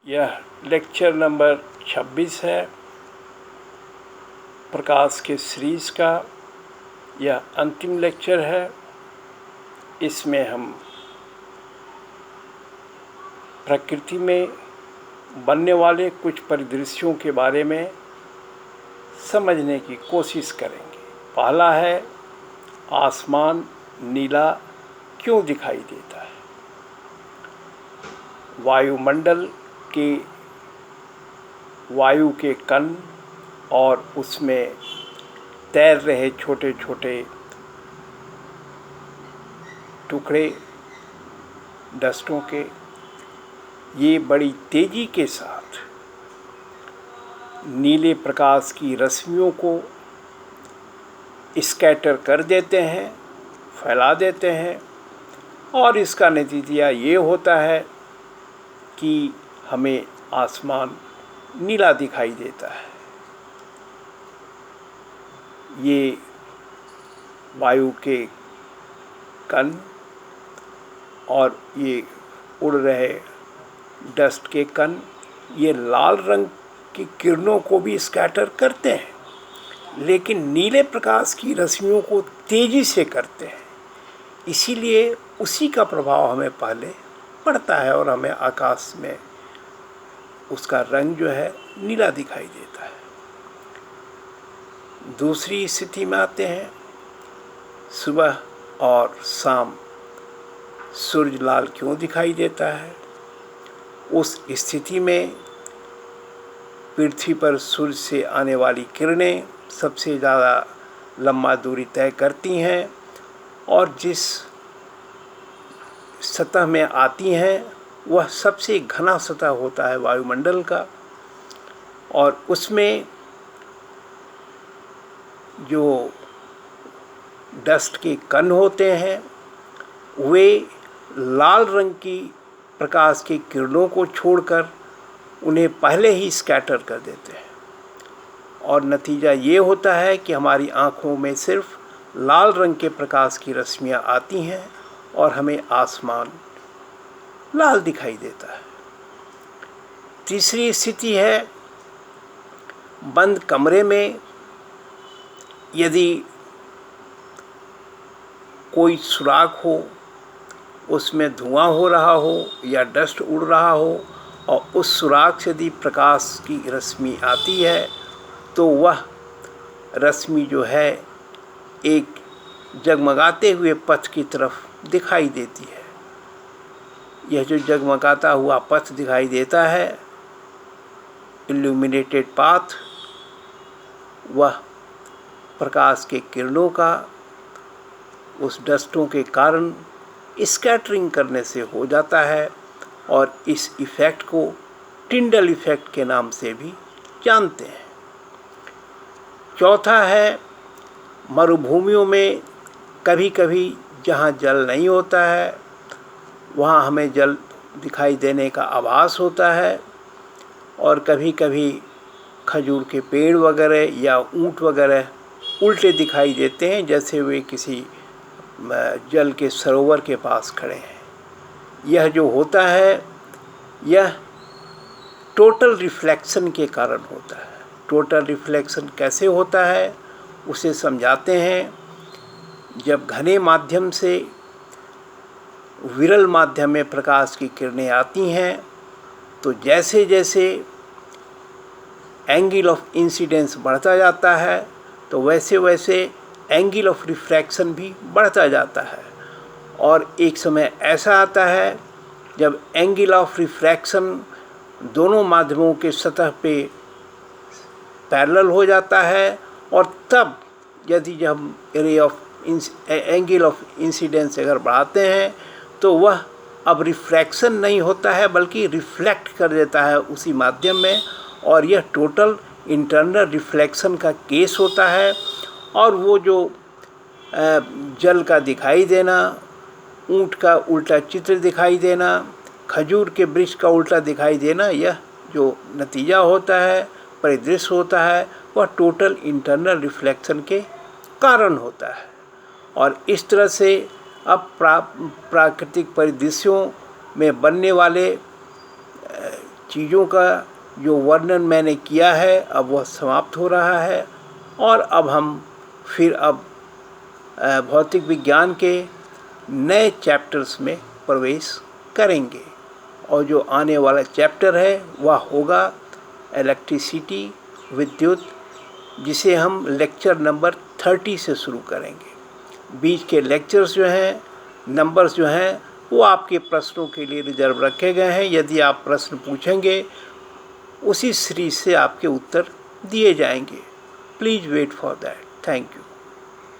यह lecture number 26 है प्रकाश के सीरीज़ का। यह अंतिम लेक्चर है। इसमें हम प्रकृति में बनने वाले कुछ परिदृश्यों के बारे में समझने की कोशिश करेंगे। पहला है, आसमान नीला क्यों दिखाई देता है। वायुमंडल के वायु के कण और उसमें तैर रहे छोटे छोटे टुकड़े डस्टों के, ये बड़ी तेज़ी के साथ नीले प्रकाश की रश्मियों को स्कैटर कर देते हैं, फैला देते हैं, और इसका नतीजा ये होता है कि हमें आसमान नीला दिखाई देता है। ये वायु के कण और ये उड़ रहे डस्ट के कण ये लाल रंग की किरणों को भी स्कैटर करते हैं, लेकिन नीले प्रकाश की रश्मियों को तेज़ी से करते हैं। इसीलिए उसी का प्रभाव हमें पहले पड़ता है और हमें आकाश में उसका रंग जो है नीला दिखाई देता है। दूसरी स्थिति में आते हैं, सुबह और शाम सूरज लाल क्यों दिखाई देता है। उस स्थिति में पृथ्वी पर सूरज से आने वाली किरणें सबसे ज़्यादा लंबा दूरी तय करती हैं और जिस सतह में आती हैं वह सबसे घना सतह होता है वायुमंडल का, और उसमें जो डस्ट के कण होते हैं वे लाल रंग की प्रकाश की किरणों को छोड़कर उन्हें पहले ही स्कैटर कर देते हैं, और नतीजा ये होता है कि हमारी आँखों में सिर्फ लाल रंग के प्रकाश की रश्मियाँ आती हैं और हमें आसमान लाल दिखाई देता है। तीसरी स्थिति है, बंद कमरे में यदि कोई सुराख हो, उसमें धुआं हो रहा हो या डस्ट उड़ रहा हो और उस सुराख से यदि प्रकाश की रश्मि आती है तो वह रश्मि जो है एक जगमगाते हुए पथ की तरफ दिखाई देती है। यह जो जगमगाता हुआ पथ दिखाई देता है, इल्यूमिनेटेड पाथ, वह प्रकाश के किरणों का उस डस्टों के कारण स्कैटरिंग करने से हो जाता है, और इस इफ़ेक्ट को टिंडल इफ़ेक्ट के नाम से भी जानते हैं। चौथा है, मरुभूमियों में कभी कभी जहाँ जल नहीं होता है वहाँ हमें जल दिखाई देने का आभास होता है, और कभी कभी खजूर के पेड़ वगैरह या ऊंट वगैरह उल्टे दिखाई देते हैं, जैसे वे किसी जल के सरोवर के पास खड़े हैं। यह जो होता है यह टोटल रिफ्लेक्शन के कारण होता है। टोटल रिफ्लेक्शन कैसे होता है उसे समझाते हैं। जब घने माध्यम से विरल माध्यम में प्रकाश की किरणें आती हैं तो जैसे जैसे एंगल ऑफ इंसिडेंस बढ़ता जाता है तो वैसे वैसे एंगल ऑफ रिफ्रैक्शन भी बढ़ता जाता है, और एक समय ऐसा आता है जब एंगल ऑफ रिफ्रैक्शन दोनों माध्यमों के सतह पे पैरेलल हो जाता है, और तब यदि हम एंगल ऑफ इंसिडेंस अगर बढ़ाते हैं तो वह अब रिफ्रैक्शन नहीं होता है बल्कि रिफ्लेक्ट कर देता है उसी माध्यम में, और यह टोटल इंटरनल रिफ्लेक्शन का केस होता है। और वो जो जल का दिखाई देना, ऊंट का उल्टा चित्र दिखाई देना, खजूर के वृक्ष का उल्टा दिखाई देना, यह जो नतीजा होता है, परिदृश्य होता है, वह टोटल इंटरनल रिफ्लेक्शन के कारण होता है। और इस तरह से अब प्राकृतिक परिदृश्यों में बनने वाले चीज़ों का जो वर्णन मैंने किया है अब वह समाप्त हो रहा है और अब हम फिर भौतिक विज्ञान के नए चैप्टर्स में प्रवेश करेंगे और जो आने वाला चैप्टर है वह होगा इलेक्ट्रिसिटी, विद्युत, जिसे हम लेक्चर नंबर 30 से शुरू करेंगे। बीच के लेक्चर्स जो हैं, नंबर्स जो हैं, वो आपके प्रश्नों के लिए रिजर्व रखे गए हैं। यदि आप प्रश्न पूछेंगे उसी सीरीज से आपके उत्तर दिए जाएंगे। Please wait for that. Thank you.